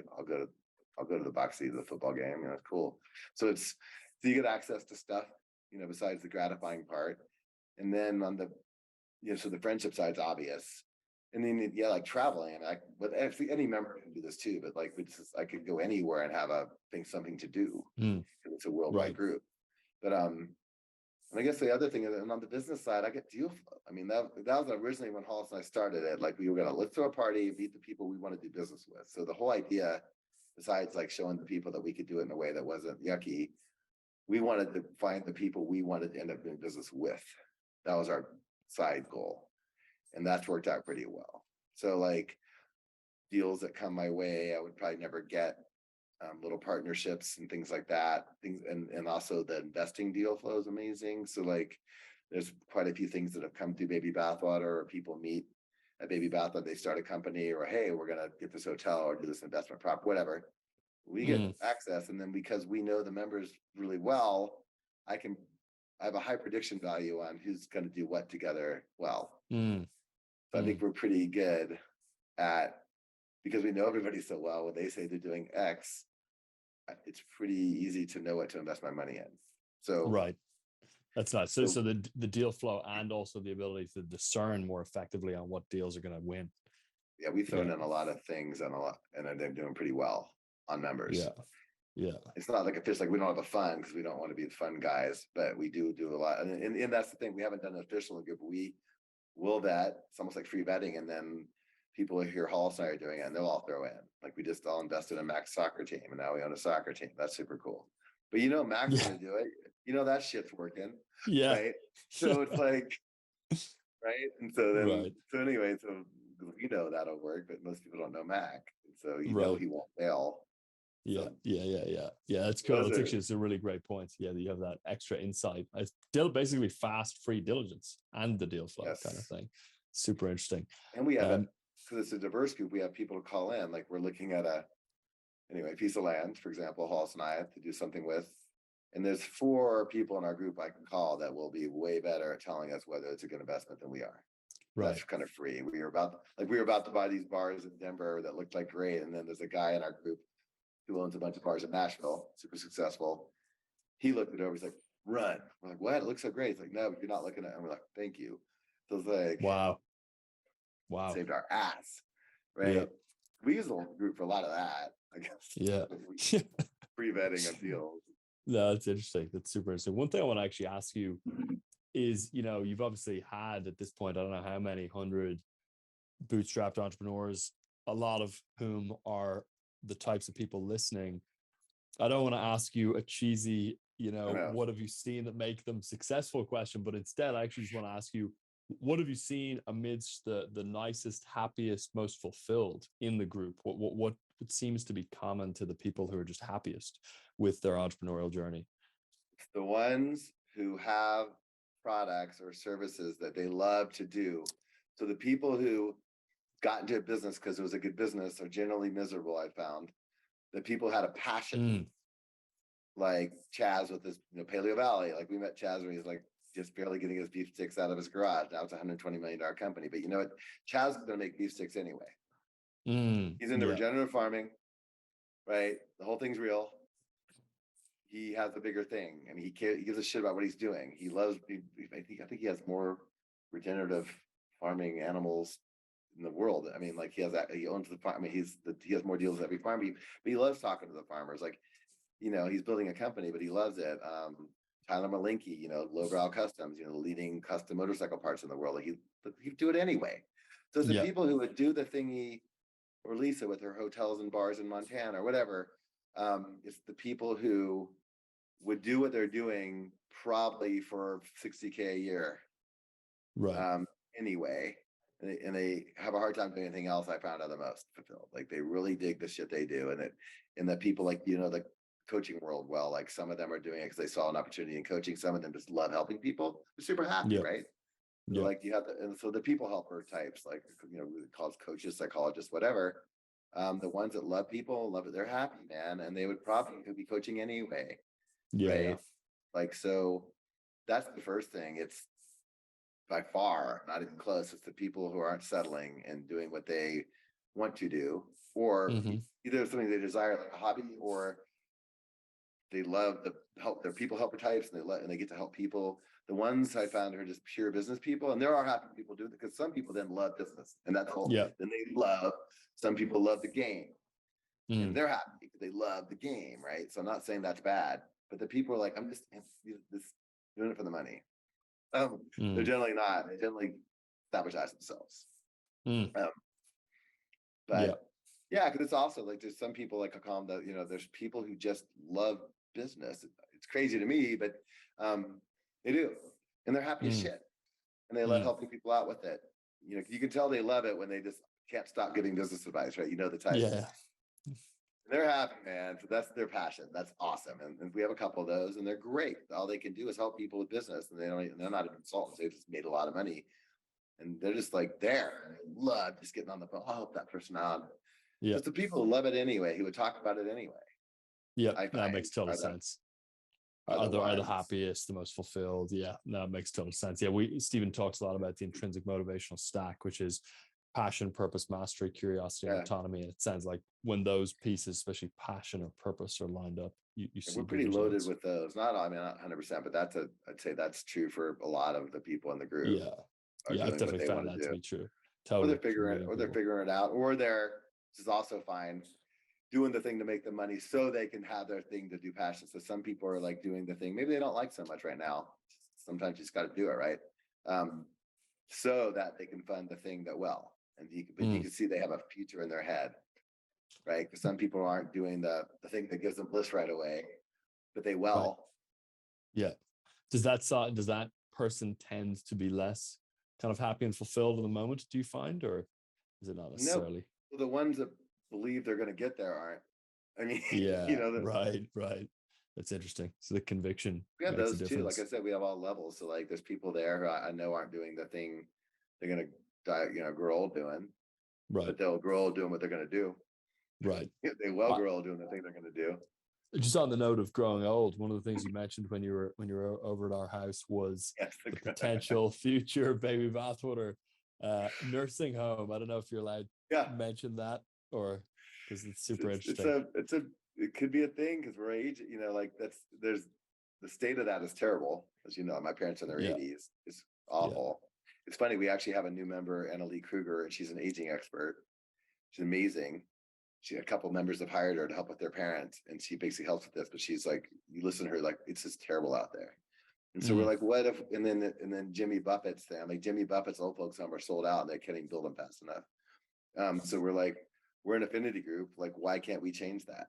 go to the box seat of the football game. It's cool. So you get access to stuff, besides the gratifying part. And then on the, so the friendship side's obvious. And then, like traveling, but actually any member can do this too, but like, I could go anywhere and have something to do. It's a worldwide group. But, and I guess the other thing is, and on the business side, I get deal flow. I mean, that was originally when Hollis and I started it. Like we were let's throw a party, meet the people we want to do business with. So the whole idea, besides like showing the people that we could do it in a way that wasn't yucky, we wanted to find the people we wanted to end up doing business with. That was our side goal. And that's worked out pretty well. So like deals that come my way, I would probably never get, little partnerships and things like that. And also the investing deal flow is amazing. So like there's quite a few things that have come through Baby Bathwater, or people meet at Baby Bathwater, they start a company, or hey, we're gonna get this hotel or do this investment prop, whatever. We get access, and then because we know the members really well, I have a high prediction value on who's going to do what together well. So I think we're pretty good at, because we know everybody so well, when they say they're doing X, it's pretty easy to know what to invest my money in. So right. That's nice. So the deal flow and also the ability to discern more effectively on what deals are going to win. yeah, we've thrown in a lot of things and they're doing pretty well on members. Yeah. It's not like like we don't have a fund because we don't want to be the fun guys, but we do a lot. And that's the thing. We haven't done an official group. We will vet. It's almost like free vetting. And then people hear Hollis and I are doing it and they'll all throw in. Like we just all invested in Mac's soccer team and now we own a soccer team. That's super cool. But Mac's going to do it. That shit's working. Yeah. Right. So it's like, right. And so then, so anyway, so that'll work, but most people don't know Mac. So he won't fail. Yeah. That's cool. It's a really great point. Yeah, you have that extra insight. It's still basically fast, free diligence and the deal flow kind of thing. Super interesting. And we have because it's a diverse group. We have people to call in. Like we're looking at a piece of land, for example, Hollis and I have to do something with. And there's 4 people in our group I can call that will be way better at telling us whether it's a good investment than we are. Right. That's kind of free. We were about to buy these bars in Denver that looked like great, and then there's a guy in our group who owns a bunch of bars in Nashville, super successful. He looked it over. He's like, "Run." We're like, "What? It looks so great." He's like, "No, but you're not looking at it." And we're like, "Thank you." So it's like, wow, saved our ass, right? Yeah. We use the group for a lot of that, I guess. Yeah, pre-vetting of deals. No, that's interesting. That's super interesting. One thing I want to actually ask you is, you've obviously had at this point, I don't know how many 100 bootstrapped entrepreneurs, a lot of whom are the types of people listening. I don't want to ask you a cheesy, what have you seen that make them successful question, but instead I actually just want to ask you, what have you seen amidst the nicest, happiest, most fulfilled in the group? What seems to be common to the people who are just happiest with their entrepreneurial journey? The ones who have products or services that they love to do. So the people who got into a business because it was a good business are generally miserable, I found. The people who had a passion, like Chaz with this, Paleo Valley. Like we met Chaz when he's like just barely getting his beef sticks out of his garage. Now it's a $120 million company. But you know what? Chaz is going to make beef sticks anyway. He's into regenerative farming, right? The whole thing's real. He has the bigger thing, and he gives a shit about what he's doing. He loves. I think he has more regenerative farming animals in the world. I mean, like he owns the farm. I mean, he has more deals with every farm. But he loves talking to the farmers. Like, he's building a company, but he loves it. Tyler Malinky, Lowbrow Customs, leading custom motorcycle parts in the world. Like he'd do it anyway. So it's the people who would do the thingy, or Lisa with her hotels and bars in Montana or whatever. It's the people who would do what they're doing probably for $60K a year. Right. Anyway, and they have a hard time doing anything else. I found are the most fulfilled. Like they really dig the shit they do. And that people like, the coaching world, well, like some of them are doing it because they saw an opportunity in coaching. Some of them just love helping people. They're super happy, right? Yeah. Like you have and so the people helper types, like, called coaches, psychologists, whatever. The ones that love people, love it, they're happy, man. And they would probably be coaching anyway. Yeah. Right. Like, so that's the first thing. It's by far not even close. It's the people who aren't settling and doing what they want to do, or either something they desire, like a hobby, or they love the help. They're people helper types, and they get to help people. The ones I found are just pure business people, and there are happy people do it because some people then love business, and that's all. Yeah. Then they love. Some people love the game, and they're happy because they love the game, right? So I'm not saying that's bad, but the people are like, I'm just doing it for the money. They're generally not. They generally sabotage themselves. But because it's also like there's some people like I call them that there's people who just love business. It's crazy to me, but they do, and they're happy as shit, and they love helping people out with it. You can tell they love it when they just can't stop giving business advice, right? The type. Yeah. They're happy, man. So that's their passion. That's awesome. And we have a couple of those, and they're great. All they can do is help people with business, and they're not even consultants. They just made a lot of money, and they're just like there. And they love just getting on the phone. I'll help that person out. Yeah. It's the people who love it anyway, who would talk about it anyway. Yeah, I that find makes total are the sense. are the Are the ones. happiest, the most fulfilled. Yeah, that makes total sense. Yeah, Stephen talks a lot about the intrinsic motivational stack, which is passion, purpose, mastery, curiosity, and Yeah, autonomy. And it sounds like when those pieces, especially passion or purpose, are lined up, you and see we're good pretty loaded results. with those. Not, I mean, not 100%, but I'd say that's true for a lot of the people in the group Yeah, are yeah, I've doing what definitely they found want to that to do, be true. Totally, for many or they're people. figuring it out, or they're, which is also fine, doing the thing to make the money so they can have their thing to do passion. So some people are like doing the thing maybe they don't like so much right now. Sometimes you just got to do it, right? Um, so that they can fund the thing that well, and but you Mm, can see they have a future in their head, right? Because some people aren't doing the thing that gives them bliss right away, but they right. well. Yeah. Does that person tend to be less kind of happy and fulfilled in the moment? Do you find, or is it not No, necessarily? the ones that believe they're going to get there aren't. I mean, Yeah, the, right, right. That's interesting. So the conviction we have makes a those too. Like I difference. said, we have all levels. So like, there's people there who I know aren't doing the thing they're going to die, grow old doing, Right, but they'll grow old doing what they're going to do. right. They will I, grow old doing the thing they're going to do. just on the note of growing old, one of the things you mentioned when you were over at our house was Yes, the potential future baby bathwater nursing home. I don't know if you're allowed yeah. to mention that, or because it's super It's interesting. it could be a thing because we're age. Like there's the state of that is terrible. As you know, my parents in their Yeah, 80s. It's yeah. awful. It's funny. We actually have a new member, Annalie Kruger, and she's an aging expert. She's amazing. A couple members have hired her to help with their parents, and she basically helps with this. But she's like, you listen to her, like it's just terrible out there. And so we're Mm, like, what if? And then Jimmy Buffett's family, Jimmy Buffett's old folks home are sold out, and they can't even build them fast enough. So we're like, we're an affinity group. Like, why can't we change that?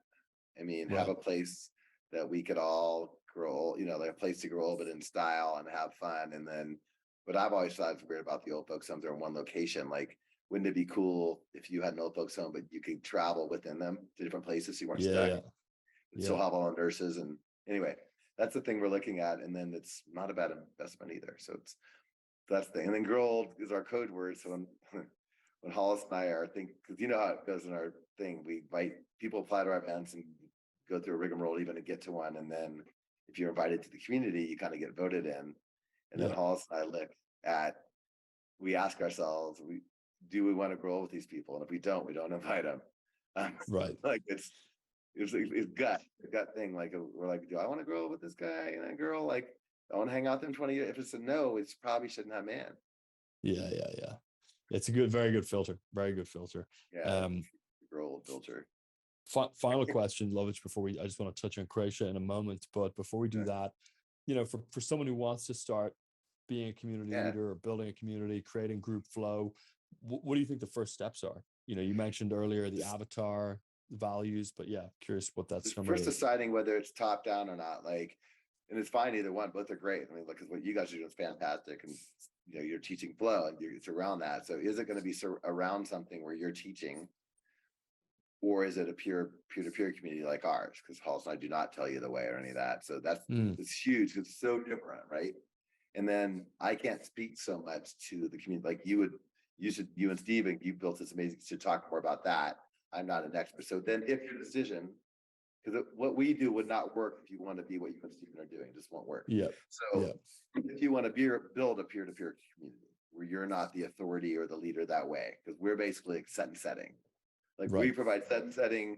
I mean, have right. a place that we could all grow, like a place to grow, but in style and have fun. And then, but I've always thought it's weird about the old folks homes are in one location. Like, wouldn't it be cool if you had an old folks home, but you could travel within them to different places so you weren't Yeah, stuck? yeah, And still yeah. have all the nurses. And anyway, that's the thing we're looking at. And then it's not a bad investment either. So that's the thing. And then grow old is our code word. So when Hollis and I are because you know how it goes in our thing, we invite people apply to our events and go through a rigmarole even to get to one. And then if you're invited to the community, you kind of get voted in. And then Yeah, Hollis and I look at, we ask ourselves, do we want to grow with these people? And if we don't invite them. right. Like it's a gut thing. Like we're like, do I want to grow with this guy and that girl? Like I want to hang out with them 20 years. If it's a no, it's probably shouldn't have man. Yeah, yeah, yeah. It's a good, very good filter. Very good filter. Yeah, Um, grow old filter. Final question, Lovitch, before I just want to touch on Croatia in a moment, but before we do Yeah. that, for someone who wants to start being a community Yeah. leader or building a community, creating group flow, what do you think the first steps are? You mentioned earlier the avatar, the values, but yeah, curious what that summary First is. deciding whether it's top down or not. Like, and it's fine either one. Both are great. I mean, look, what you guys are doing is fantastic, and you're teaching flow, and it's around that. So, is it going to be around something where you're teaching, or is it a pure peer-to-peer community like ours? Because Halls and I do not tell you the way or any of that. So Mm, it's huge. It's so different, right? And then I can't speak so much to the community like you would. You and Steven, you built this amazing. To talk more about that. I'm not an expert. So then, if your decision, because what we do would not work if you want to be what you and Stephen are doing, it just won't work. yeah, So yeah, if you want to build a peer-to-peer community where you're not the authority or the leader that way, because we're basically set and setting. Like we right. provide set and setting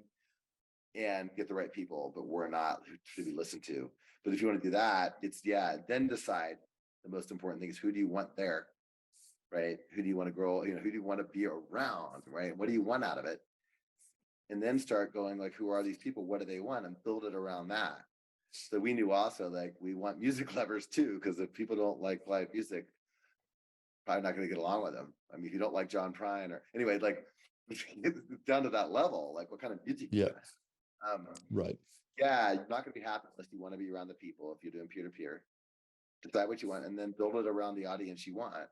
and get the right people, but we're not to be listened to. But if you want to do that, then decide the most important thing is who do you want there, right? Who do you want to grow, who do you want to be around, right? What do you want out of it? And then start going like, who are these people? What do they want? And build it around that. So we knew also like we want music lovers too, because if people don't like live music, probably not going to get along with them. I mean, if you don't like John Prine or anyway, like down to that level, like what kind of music you Yeah, gonna have? right. Yeah, you're not going to be happy unless you want to be around the people. If you're doing peer to peer, decide what you want and then build it around the audience you want.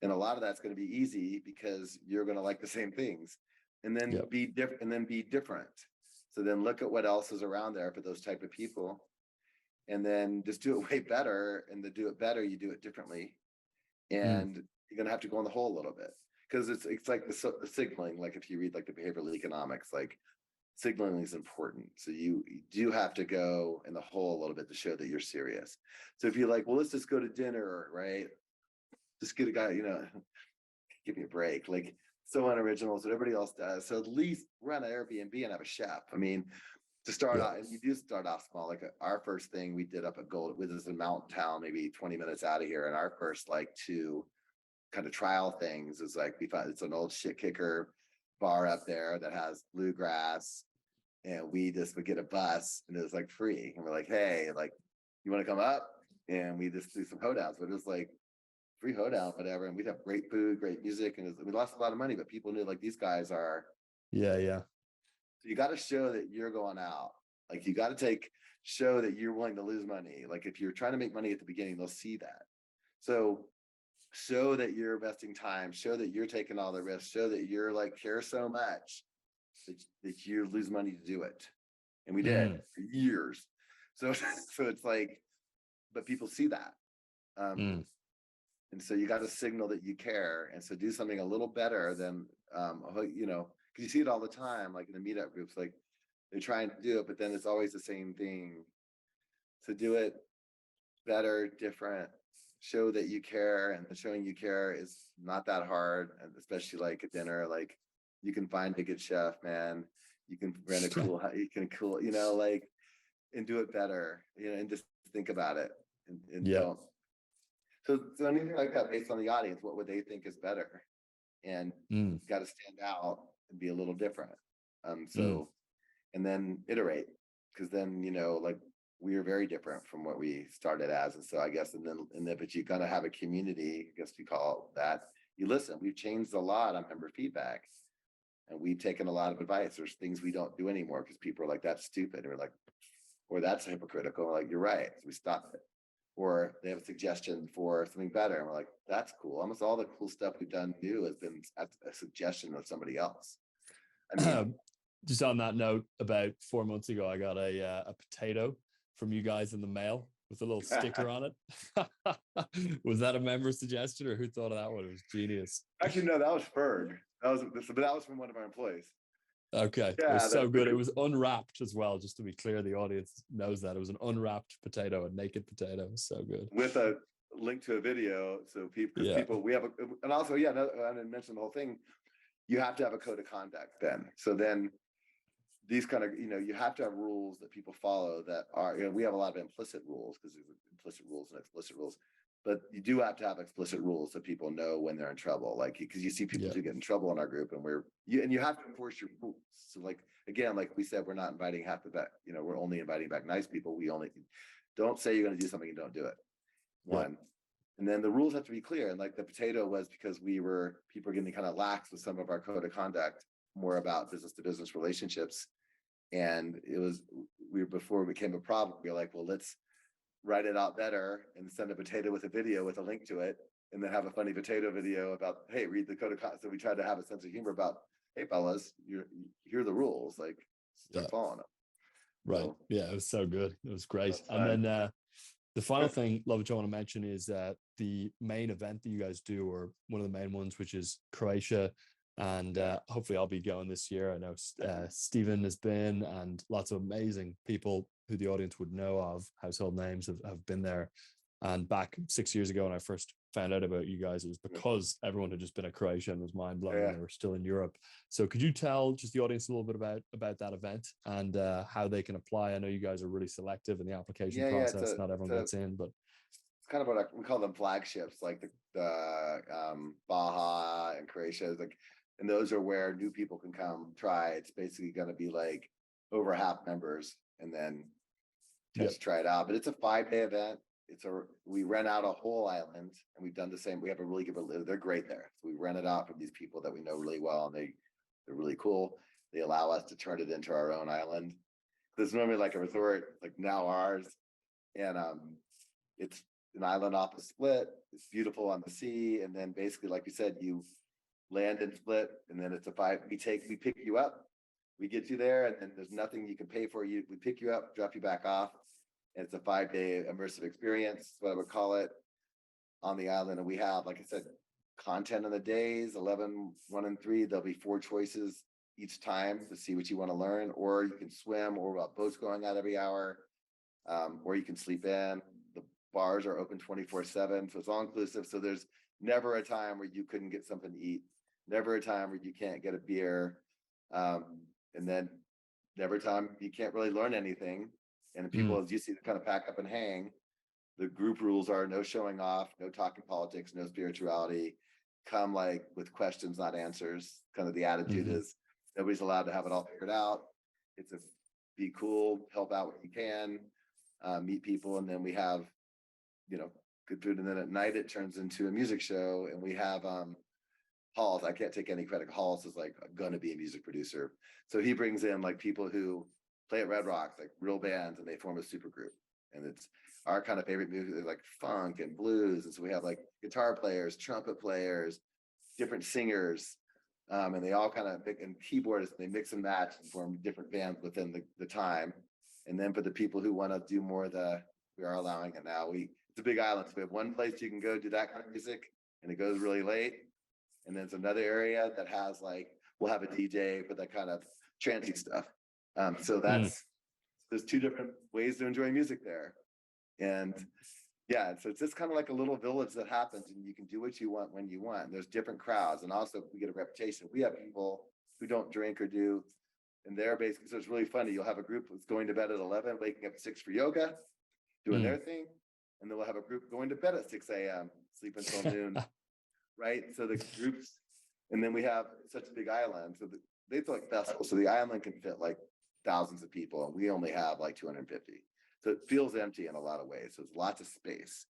And a lot of that's going to be easy because you're going to like the same things, and then Yep. be different. And then be different. So then look at what else is around there for those type of people, and then just do it way better. And to do it better, you do it differently, Mm, and you're going to have to go in the hole a little bit because it's like the signaling. Like if you read like the behavioral economics, like signaling is important. So you do have to go in the hole a little bit to show that you're serious. So if you're like, well, let's just go to dinner, right? Just get a guy, give me a break. Like, so unoriginal is what everybody else does. So at least run an Airbnb and have a chef. I mean, to start out, and you do start off small. Like our first thing we did up at Gold, with is a mountain town, maybe 20 minutes out of here. And our first like 2 kind of trial things is like, we found it's an old shit kicker bar up there that has bluegrass, and we just would get a bus and it was like free, and we're like, hey, like, you want to come up? And we just do some hoedowns, but it was like free hoedown, whatever, and we'd have great food, great music, and we lost a lot of money, but people knew like these guys are. Yeah. So you got to show that you're going out. Like, you got to show that you're willing to lose money. Like, if you're trying to make money at the beginning, they'll see that. So show that you're investing time, show that you're taking all the risks, show that you're like care so much that you lose money to do it. And we did for years. So it's like, but people see that. And so you got to signal that you care. And so do something a little better than, because you see it all the time, like in the meetup groups, like they're trying to do it, but then it's always the same thing. So do it better, different, show that you care, and the showing you care is not that hard. And especially like at dinner, like you can find a good chef, man. You can rent like, and do it better, and just think about it and don't. So anything like that based on the audience, what would they think is better? And you got to stand out and be a little different. And then iterate, because then, like, we are very different from what we started as. And so I guess, but you're going to have a community, I guess we call it that. You listen, we've changed a lot on member feedback, and we've taken a lot of advice. There's things we don't do anymore because people are like, that's stupid. Or like, or that's hypocritical. We're like, you're right. So we stop it. Or they have a suggestion for something better, and we're like, that's cool. Almost all the cool stuff we've done new has been a suggestion of somebody else. I mean, just on that note, about 4 months ago, I got a potato from you guys in the mail with a little sticker on it. Was that a member suggestion, or who thought of that one? It was genius. Actually, no, that was Ferg. That was from one of our employees. Okay. Yeah, it was so good. It was unwrapped as well, just to be clear. The audience knows that. It was an unwrapped potato, a naked potato. It was so good. With a link to a video. So people, we have and also, I didn't mention the whole thing. You have to have a code of conduct then. So then these kind of, you have to have rules that people follow that are, we have a lot of implicit rules, because there's implicit rules and explicit rules. But you do have to have explicit rules so people know when they're in trouble. Like, because you see people do get in trouble in our group, and you have to enforce your rules. So like, again, like we said, we're not inviting half the back, we're only inviting back nice people. We only don't say you're going to do something and don't do it. One. And then the rules have to be clear. And like the potato was because people are getting kind of lax with some of our code of conduct, more about business to business relationships. And before it became a problem, we were like, well, let's write it out better and send a potato with a video with a link to it, and then have a funny potato video about, hey, read the code of conduct. So we tried to have a sense of humor about, hey, fellas, here are the rules, like, start following them. Right. So, it was so good. It was great. And then the final thing, Lovitch, I want to mention is the main event that you guys do, or one of the main ones, which is Croatia. And hopefully I'll be going this year. I know Stephen has been, and lots of amazing people who the audience would know of, household names, have been there. And back 6 years ago when I first found out about you guys, it was because everyone had just been at Croatia and was mind blown, and they were still in Europe. So could you tell just the audience a little bit about that event and how they can apply? I know you guys are really selective in the application process. Not everyone gets in, but it's kind of what we call them flagships, like the Baja and Croatia. Like, and those are where new people can come try. It's basically going to be like over half members, and then just try it out. But it's a 5-day event. We rent out a whole island, and we've done the same. We have a really good, they're great there. So we rent it out from these people that we know really well, and they're really cool. They allow us to turn it into our own island. There's normally like a resort, like now ours. And it's an island off the Split. It's beautiful on the sea. And then basically, like you said, you land in Split, and then it's we pick you up, we get you there, and then there's nothing you can pay for. We pick you up, drop you back off, and it's a 5-day immersive experience, what I would call it, on the island. And we have, like I said, content on the days 11, 1, and 3. There'll be 4 choices each time to see what you want to learn, or you can swim, or about boats going out every hour, or you can sleep in. The bars are open 24/7, so it's all inclusive. So there's never a time where you couldn't get something to eat, never a time where you can't get a beer, and then never a time you can't really learn anything. And people, as you see, kind of pack up and hang. The group rules are no showing off, no talking politics, no spirituality. Come like with questions, not answers. Kind of the attitude is nobody's allowed to have it all figured out. It's a be cool, help out what you can, meet people, and then we have, good food. And then at night it turns into a music show, and we have Halls. I can't take any credit. Halls is like gonna be a music producer, so he brings in like people who play at Red Rocks, like real bands, and they form a super group. And it's our kind of favorite music is like funk and blues. And so we have like guitar players, trumpet players, different singers, and they all kind of pick, and keyboardists, they mix and match and form different bands within the time. And then for the people who want to do more of we are allowing it now. It's a big island. So we have one place you can go do that kind of music, and it goes really late. And then it's another area that has we'll have a DJ for that kind of trancey stuff. So there's two different ways to enjoy music there. And yeah, so it's just kind of like a little village that happens, and you can do what you want when you want. And there's different crowds, and also we get a reputation. We have people who don't drink or do, and they're basically, so it's really funny. You'll have a group that's going to bed at 11, waking up at 6 for yoga, doing their thing. And then we'll have a group going to bed at 6 a.m., sleep until noon, right? So the groups, and then we have such a big island. So they feel like festivals. So the island can fit like thousands of people, and we only have like 250. So it feels empty in a lot of ways. So it's lots of space.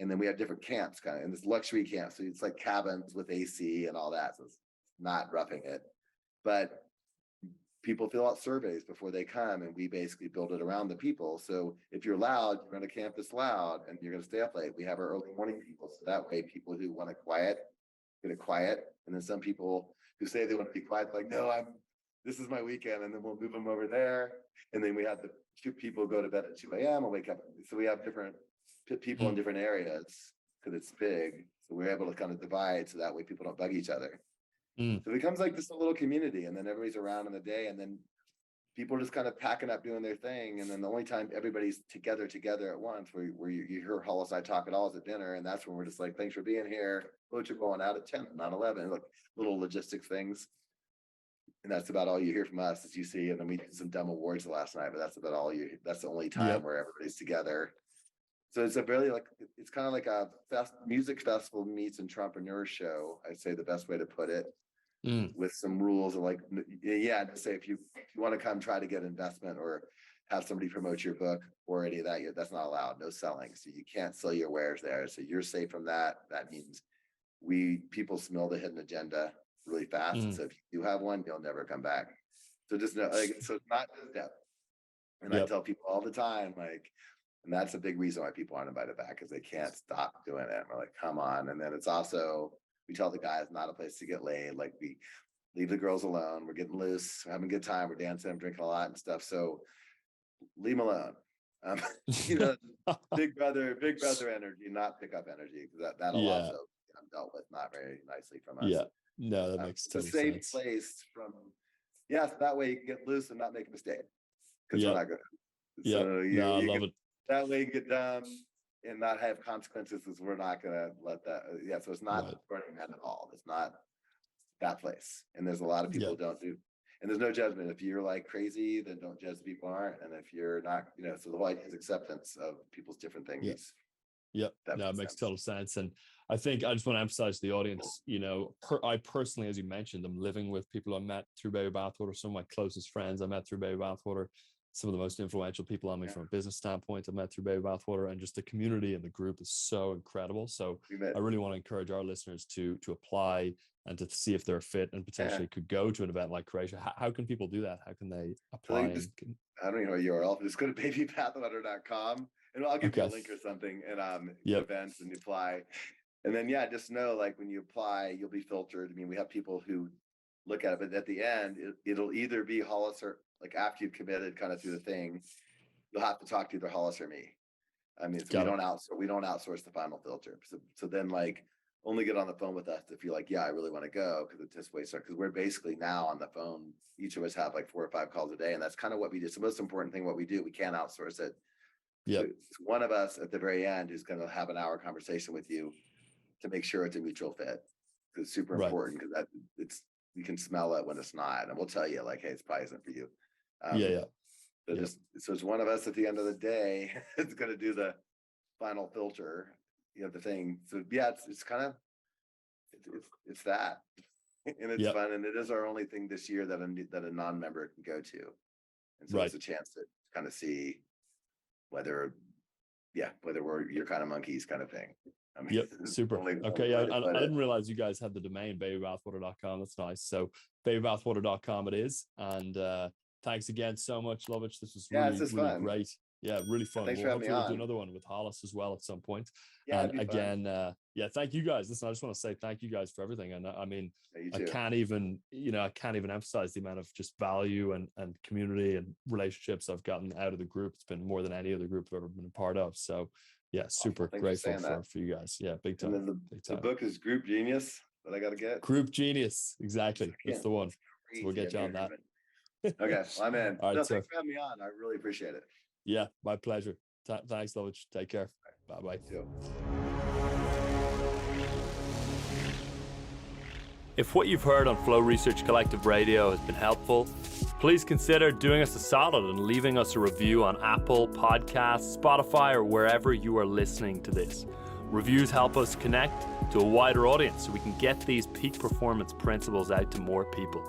And then we have different camps kind of, and this luxury camp. So it's like cabins with AC and all that. So it's not roughing it. But people fill out surveys before they come, and we basically build it around the people. So if you're loud, you're going to camp this loud, and you're going to stay up late. We have our early morning people. So that way people who want to quiet, get it quiet. And then some people who say they want to be quiet, like, no, this is my weekend, and then we'll move them over there. And then we have the two people go to bed at 2 a.m. and wake up. So we have different people in different areas because it's big. So we're able to kind of divide so that way people don't bug each other. So it becomes like just a little community, and then everybody's around in the day, and then people are just kind of packing up doing their thing. And then the only time everybody's together at once, where you hear Hollis and I talk at all is at dinner, and that's when we're just like, thanks for being here. Boats are going out at 10, not 11. Look, little logistics things. And that's about all you hear from us, as you see. And then we did some dumb awards last night, but that's about all that's the only time where everybody's together. So it's it's kind of like a music festival meets entrepreneur show. I'd say the best way to put it, with some rules of to say if you want to come try to get investment or have somebody promote your book or any of that, that's not allowed. No selling. So you can't sell your wares there. So you're safe from that. That means people smell the hidden agenda really fast. And so if you do have one, you'll never come back. So just know, so it's not just that. And I tell people all the time, and that's a big reason why people aren't invited back, because they can't stop doing it. We're like, come on. And then it's also, we tell the guys not a place to get laid. Like, we leave the girls alone. We're getting loose, we're having a good time. We're dancing, I'm drinking a lot and stuff. So leave them alone. Big brother energy, not pickup energy, because that'll also dealt with not very nicely from us. Yeah. No, that makes total sense. It's a safe place from, so that way you can get loose and not make a mistake, because we're not good. Yeah, So I love it. That way you get dumb and not have consequences, because we're not going to let that. So it's not Burning Man at all. It's not that place. And there's a lot of people who don't do. And there's no judgment. If you're like crazy, then don't judge the people aren't. And if you're not, so the whole idea is acceptance of people's different things. It makes total sense. And I think I just want to emphasize to the audience, I personally, as you mentioned, I'm living with people I met through Baby Bathwater. Some of my closest friends I met through Baby Bathwater. Some of the most influential people on me from a business standpoint I met through Baby Bathwater, and just the community and the group is so incredible. So I really want to encourage our listeners to apply and to see if they're fit and potentially could go to an event like Croatia. How can people do that? How can they apply? I don't even know a URL. Just go to babybathwater.com, and I'll give you a link or something, and events, and apply. And then just know, when you apply, you'll be filtered. I mean, we have people who look at it, but at the end, it'll either be Hollis, or after you've committed kind of through the thing, you'll have to talk to either Hollis or me. I mean, so we don't outsource the final filter. So then only get on the phone with us if you're like, yeah, I really want to go, because it just wastes our, because we're basically now on the phone. Each of us have like 4 or 5 calls a day, and that's kind of what we do. It's the most important thing what we do. We can't outsource it. Yeah. So it's one of us at the very end who's going to have an hour conversation with you to make sure it's a mutual fit. It's super Right. important, because that you can smell it when it's not, and we'll tell you like, hey, it's probably isn't for you. Yeah. So it's one of us at the end of the day it's going to do the final filter, the thing. So yeah, it's kind of it's that, and it's fun, and it is our only thing this year that a non-member can go to, and so it's a chance to kind of see whether we're your kind of monkeys kind of thing. I mean, super. Okay, yeah, I didn't realize you guys had the domain babybathwater.com. That's nice. So babybathwater.com it is, and thanks again so much, Lovitch. This was really great. Yeah, really fun. Thanks We'll for having me hopefully on. do another one with Hollis as well at some point. Yeah, and again, thank you guys. Listen, I just want to say thank you guys for everything. And I mean, I can't even emphasize the amount of just value and community and relationships I've gotten out of the group. It's been more than any other group I've ever been a part of. So yeah, super grateful for you guys. Yeah, big time. And then the book is Group Genius that I got to get. Group Genius, exactly. That's the one. So we'll get you on that. Okay, I'm in. All right, thanks for having me on. I really appreciate it. Yeah, my pleasure. Thanks, Lovitch. Take care. Bye-bye. If what you've heard on Flow Research Collective Radio has been helpful, please consider doing us a solid and leaving us a review on Apple Podcasts, Spotify, or wherever you are listening to this. Reviews help us connect to a wider audience so we can get these peak performance principles out to more people.